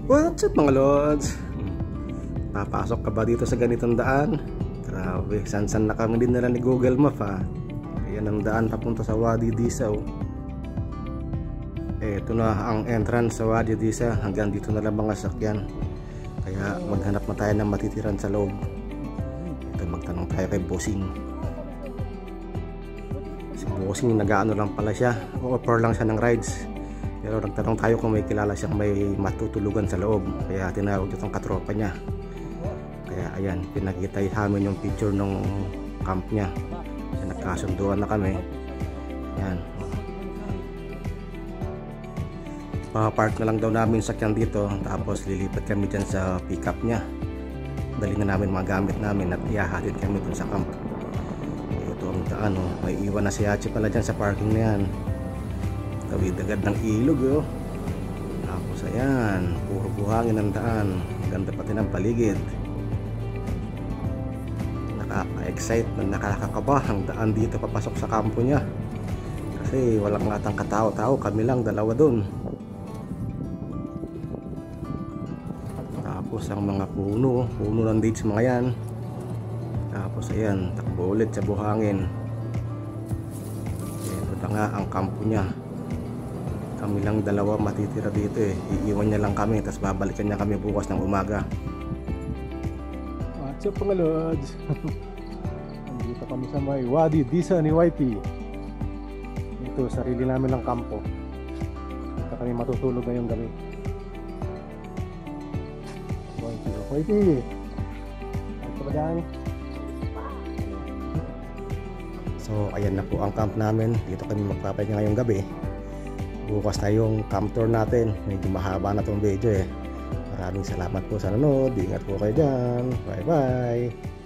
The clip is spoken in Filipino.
What's up mga lods? Papasok ka ba dito sa ganitong daan? Grabe, san-san na kami din nila ni Google Map ha. Ayan ang daan papunta sa Wadi Disa oh. Ito na ang entrance sa Wadi Disa. Hanggang dito na lang mga sakyan. Kaya maghanap na tayo ng matitiran sa loob. Ito, magtanong tayo kay Bossing. Si Bossing nag-ano lang pala siya, offer lang siya ng rides. Pero nagtanong tayo kung may kilala siyang may matutulugan sa loob. Kaya tinawag itong katropa niya. Kaya ayan, pinakita namin yung picture ng camp niya. Kaya nagkasunduan na kami. Ayan. Papark na lang daw namin sakyan dito. Tapos lilipat kami dyan sa pickup niya. Dali na namin mga gamit namin at ihahatid kami dun sa camp. Ito ang daan oh. May iwan na si Hachi pala dyan sa parking na yan. Tawid agad ng ilog oh. Tapos ayan, puro buhangin ang daan. Ganda pati ng paligid. Nakaka-excite na nakakakaba ang daan dito papasok sa kampo niya. Kasi walang ngatang katao-tao, kami lang dalawa dun. Tapos ang mga puno ng dates mga yan. Tapos ayan, takbo ulit sa buhangin. Ito na nga ang kampo niya. Kami lang dalawa matitira dito eh. Iiwan niya lang kami, tapos babalikan niya kami bukas ng umaga. What's up mga lods? Nandito kami sa may Wadi Disa ni YP. Ito, sarili namin ng kampo. Dito kami matutulog ngayong gabi. YP! Ito ba dyan? So ayan na po ang camp namin. Dito kami magpapahinga ngayong gabi. Bukas na yung camp tour natin. Medyo mahaba na itong video eh. Maraming salamat po sa nanonood. Ingat po kayo dyan. Bye bye.